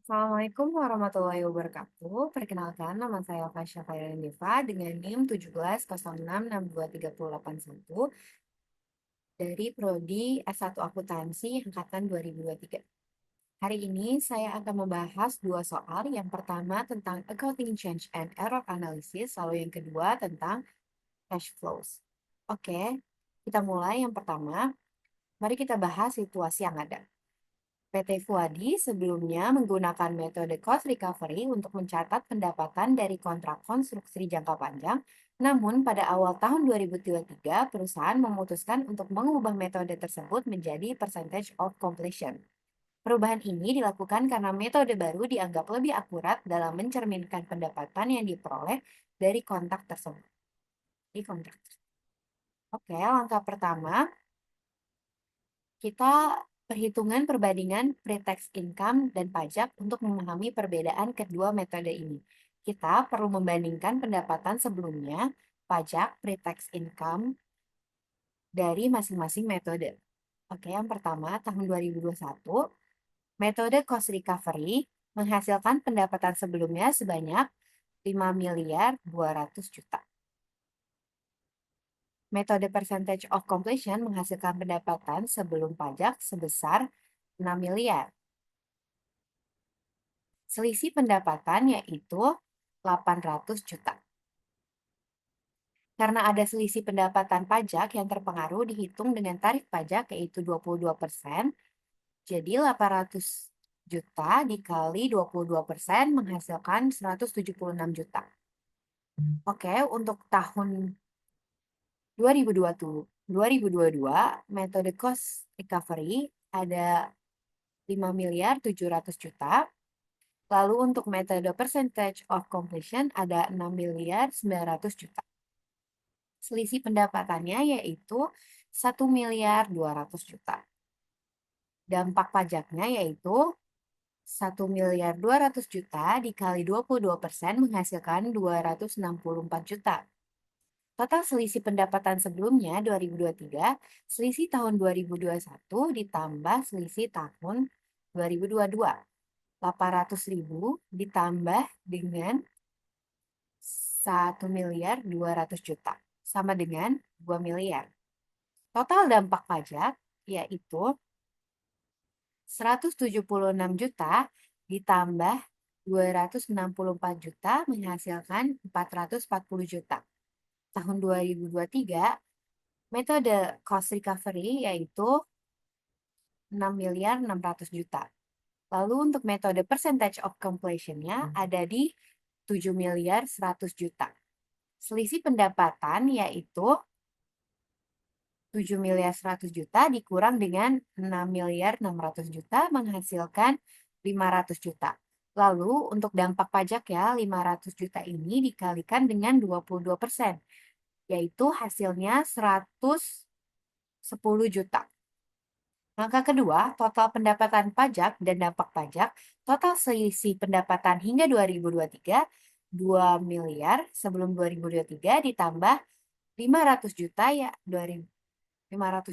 Assalamualaikum warahmatullahi wabarakatuh. Perkenalkan, nama saya Fasya Deva dengan NIM 1706623081 dari Prodi S1 Akuntansi Angkatan 2023. Hari ini saya akan membahas dua soal. Yang pertama tentang Accounting Change and Error Analysis, lalu yang kedua tentang Cash Flows. Oke, kita mulai yang pertama. Mari kita bahas situasi yang ada. PT Fuadi sebelumnya menggunakan metode cost recovery untuk mencatat pendapatan dari kontrak konstruksi jangka panjang, namun pada awal tahun 2023 perusahaan memutuskan untuk mengubah metode tersebut menjadi percentage of completion. Perubahan ini dilakukan karena metode baru dianggap lebih akurat dalam mencerminkan pendapatan yang diperoleh dari kontrak tersebut. Oke, langkah pertama kita perhitungan perbandingan pre-tax income dan pajak untuk memahami perbedaan kedua metode ini. Kita perlu membandingkan pendapatan sebelumnya, pajak, pre-tax income dari masing-masing metode. Oke, yang pertama tahun 2021, metode cost recovery menghasilkan pendapatan sebelumnya sebanyak 5 miliar 200 juta. Metode percentage of completion menghasilkan pendapatan sebelum pajak sebesar 6 miliar. Selisih pendapatan yaitu 800 juta. Karena ada selisih pendapatan pajak yang terpengaruh dihitung dengan tarif pajak yaitu 22%, jadi 800 juta dikali 22% menghasilkan 176 juta. Oke, untuk tahun 2022, metode cost recovery ada 5 miliar 700 juta. Lalu untuk metode percentage of completion ada 6 miliar 900 juta. Selisih pendapatannya yaitu 1 miliar 200 juta. Dampak pajaknya yaitu 1 miliar 200 juta dikali 22% menghasilkan 264 juta. Total selisih pendapatan sebelumnya 2023, selisih tahun 2021 ditambah selisih tahun 2022. 800.000 ditambah dengan 1 miliar 200 juta sama dengan 2 miliar. Total dampak pajak yaitu 176 juta ditambah 264 juta menghasilkan 440 juta. Tahun 2023 metode cost recovery yaitu 6 miliar 600 juta. Lalu untuk metode percentage of completion-nya ada di 7 miliar 100 juta. Selisih pendapatan yaitu 7 miliar 100 juta dikurang dengan 6 miliar 600 juta menghasilkan 500 juta. Lalu untuk dampak pajak ya 500 juta ini dikalikan dengan 22%, yaitu hasilnya 110 juta. Langkah kedua, total pendapatan pajak dan dampak pajak, total selisih pendapatan hingga 2023, 2 miliar sebelum 2023 ditambah 500 juta ya 500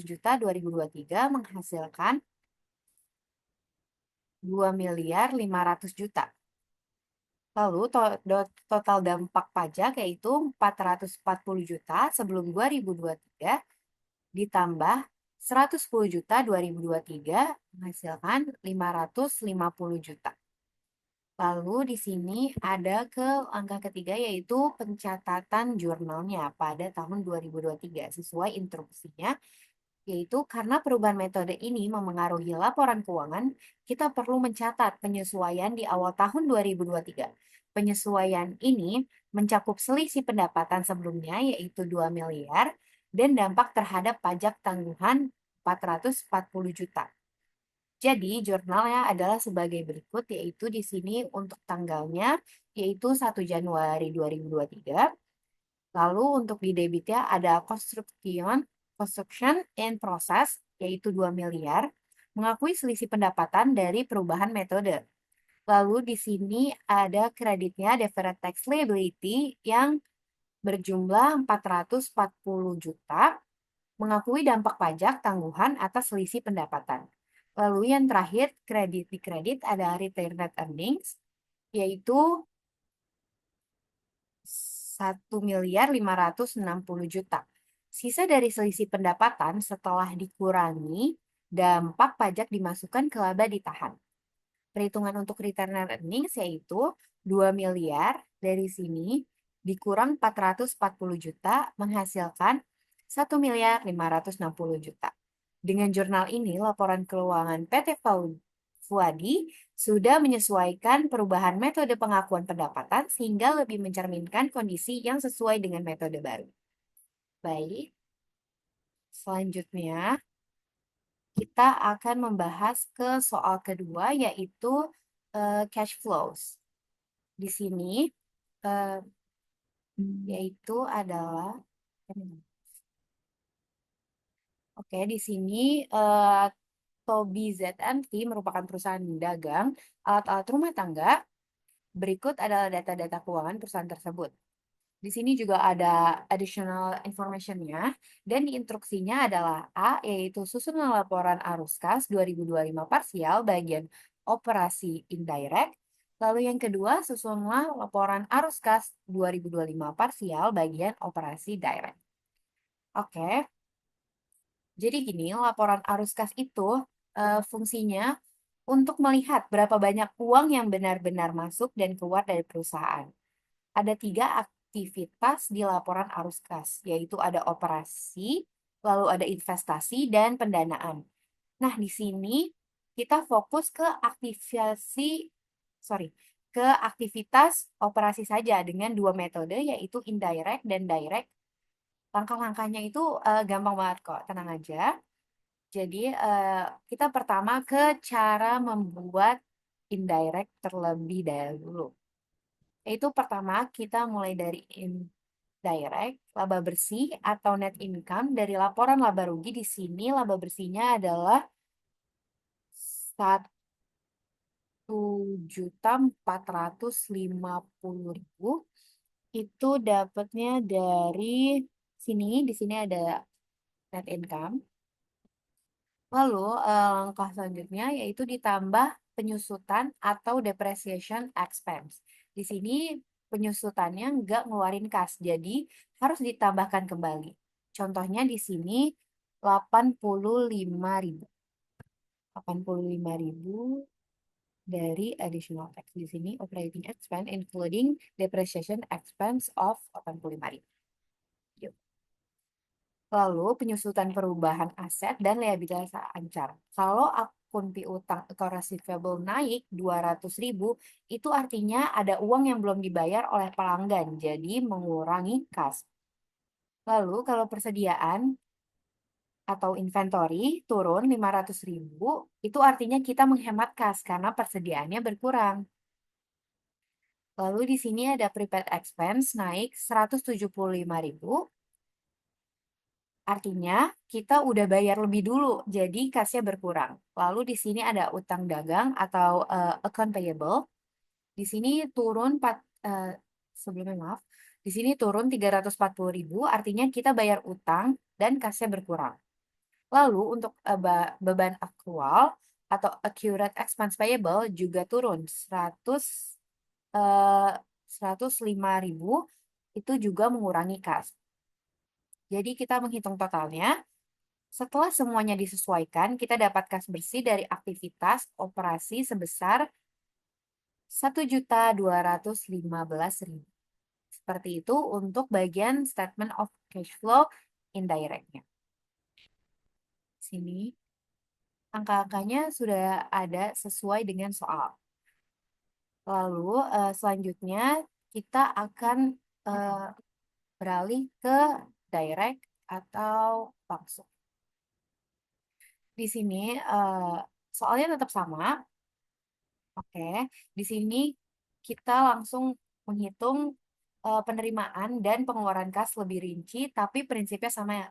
juta 2023 menghasilkan 2 miliar 500 juta. Lalu total dampak pajak yaitu 440 juta sebelum 2023 ditambah 110 juta 2023 menghasilkan 550 juta. Lalu di sini ada ke angka ketiga yaitu pencatatan jurnalnya pada tahun 2023 sesuai instruksinya, yaitu karena perubahan metode ini memengaruhi laporan keuangan, kita perlu mencatat penyesuaian di awal tahun 2023. Penyesuaian ini mencakup selisih pendapatan sebelumnya yaitu 2 miliar dan dampak terhadap pajak tanggungan 440 juta. Jadi jurnalnya adalah sebagai berikut yaitu di sini untuk tanggalnya yaitu 1 Januari 2023. Lalu untuk di debitnya ada construction and process yaitu 2 miliar mengakui selisih pendapatan dari perubahan metode. Lalu di sini ada kreditnya deferred tax liability yang berjumlah 440 juta mengakui dampak pajak tangguhan atas selisih pendapatan. Lalu yang terakhir, kredit. Di kredit ada retained net earnings, yaitu 1.560.000.000. Sisa dari selisih pendapatan setelah dikurangi dampak pajak dimasukkan ke laba ditahan. Perhitungan untuk return net earnings yaitu 2 miliar dari sini dikurang 440 juta menghasilkan 1.560.000.000. Dengan jurnal ini, laporan keuangan PT Fuadi sudah menyesuaikan perubahan metode pengakuan pendapatan sehingga lebih mencerminkan kondisi yang sesuai dengan metode baru. Baik, selanjutnya kita akan membahas ke soal kedua yaitu cash flows. Di sini eh, yaitu adalah oke, di sini Toby ZNT merupakan perusahaan dagang alat-alat rumah tangga. Berikut adalah data-data keuangan perusahaan tersebut. Di sini juga ada additional information-nya, dan instruksinya adalah A, yaitu susunan laporan arus kas 2025 parsial bagian operasi indirect. Lalu yang kedua, susunlah laporan arus kas 2025 parsial bagian operasi direct. Oke, jadi gini, laporan arus kas itu fungsinya untuk melihat berapa banyak uang yang benar-benar masuk dan keluar dari perusahaan. Ada 3 aktivitas di laporan arus kas, yaitu ada operasi, lalu ada investasi, dan pendanaan. Nah, di sini kita fokus ke ke aktivitas operasi saja dengan 2 metode, yaitu indirect dan direct. Langkah-langkahnya itu gampang banget kok, tenang aja. Jadi, kita pertama ke cara membuat indirect terlebih dahulu. Yaitu pertama, kita mulai dari indirect, laba bersih atau net income dari laporan laba rugi. Di sini laba bersihnya adalah 1.450.000. Itu dapatnya dari sini, di sini ada net income. Lalu langkah selanjutnya yaitu ditambah penyusutan atau depreciation expense. Di sini penyusutannya nggak ngeluarin kas, jadi harus ditambahkan kembali. Contohnya di sini 85.000. 85.000 dari additional tax. Di sini operating expense including depreciation expense of 85.000. Lalu penyusutan perubahan aset dan liabilitas ancar. Kalau akun piutang atau receivable naik 200.000, itu artinya ada uang yang belum dibayar oleh pelanggan, jadi mengurangi kas. Lalu kalau persediaan atau inventory turun 500.000, itu artinya kita menghemat kas karena persediaannya berkurang. Lalu di sini ada prepaid expense naik 175.000. Artinya kita udah bayar lebih dulu, jadi kasnya berkurang. Lalu di sini ada utang dagang atau account payable. Di sini turun sebelumnya maaf. Di sini turun 340.000, artinya kita bayar utang dan kasnya berkurang. Lalu untuk beban aktual atau accurate expense payable juga turun 105.000, itu juga mengurangi kas. Jadi kita menghitung totalnya. Setelah semuanya disesuaikan, kita dapat kas bersih dari aktivitas operasi sebesar 1.215.000. Seperti itu untuk bagian statement of cash flow indirectnya. Sini angka-angkanya sudah ada sesuai dengan soal. Lalu selanjutnya kita akan beralih ke direct atau langsung. Di sini soalnya tetap sama. Oke, di sini kita langsung menghitung penerimaan dan pengeluaran kas lebih rinci, tapi prinsipnya sama ya.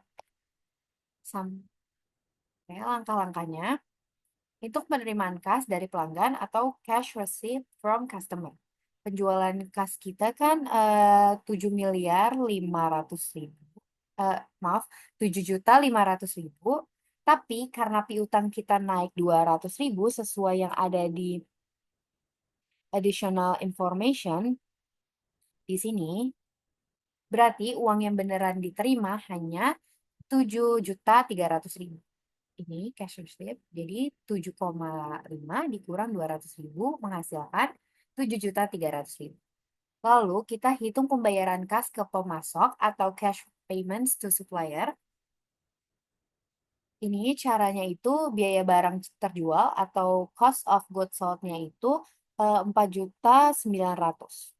Oke, langkah-langkahnya. Untuk penerimaan kas dari pelanggan atau cash receipt from customer. Penjualan kas kita kan 7.500.000. Maaf, 7.500.000. Tapi karena piutang kita naik 200.000 sesuai yang ada di additional information di sini, berarti uang yang beneran diterima hanya 7.300.000. Ini cash receipt, jadi 7,5 dikurang 200.000 menghasilkan 7.300.000. Lalu kita hitung pembayaran kas ke pemasok atau cash payments to supplier. Ini caranya itu biaya barang terjual atau cost of goods sold-nya itu 4.900.000.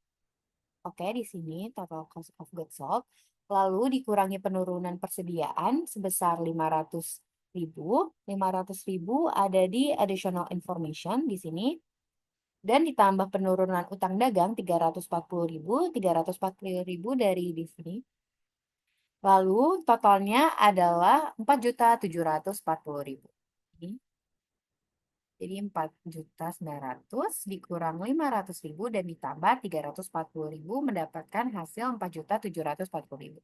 Oke, di sini total cost of goods sold. Lalu dikurangi penurunan persediaan sebesar 500.000. 500.000 ada di additional information di sini. Dan ditambah penurunan utang dagang 340.000. 340.000 dari di sini. Lalu totalnya adalah 4.740.000. Jadi 4.900.000 dikurang 500.000 dan ditambah 340.000 mendapatkan hasil 4.740.000.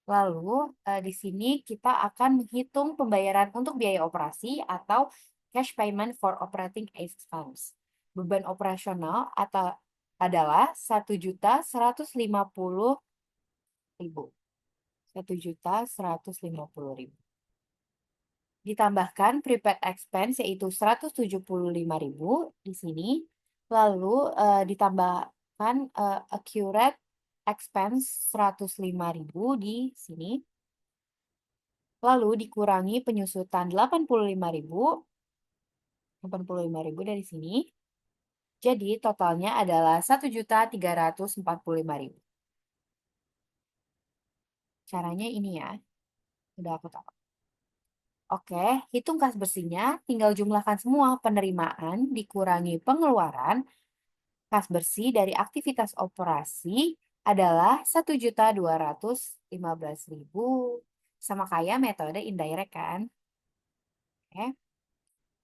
Lalu di sini kita akan menghitung pembayaran untuk biaya operasi atau cash payment for operating expense. Beban operasional atau adalah 1.150.000. 1.150.000. Ditambahkan prepaid expense yaitu 175.000 di sini. Lalu ditambahkan accurate expense 105.000 di sini. Lalu dikurangi penyusutan 85.000. 85.000 dari sini. Jadi totalnya adalah 1.345.000. Caranya ini ya. Udah aku tahu. Oke, hitung kas bersihnya, tinggal jumlahkan semua penerimaan dikurangi pengeluaran. Kas bersih dari aktivitas operasi adalah 1.215.000 sama kayak metode indirect kan? Oke.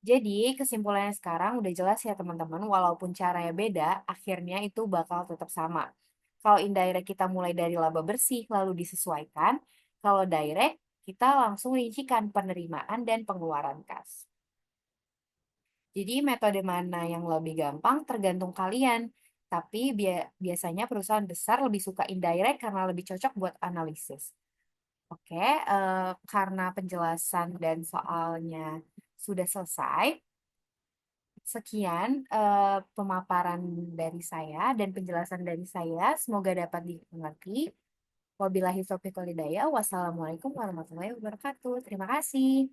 Jadi kesimpulannya sekarang udah jelas ya teman-teman, walaupun caranya beda, akhirnya itu bakal tetap sama. Kalau indirect kita mulai dari laba bersih lalu disesuaikan, kalau direct kita langsung rincikan penerimaan dan pengeluaran kas. Jadi metode mana yang lebih gampang tergantung kalian. Tapi biasanya perusahaan besar lebih suka indirect karena lebih cocok buat analisis. Oke, karena penjelasan dan soalnya sudah selesai, sekian pemaparan dari saya dan penjelasan dari saya. Semoga dapat dimengerti. Wabillahi taufiq wal hidayah. Wassalamualaikum warahmatullahi wabarakatuh. Terima kasih.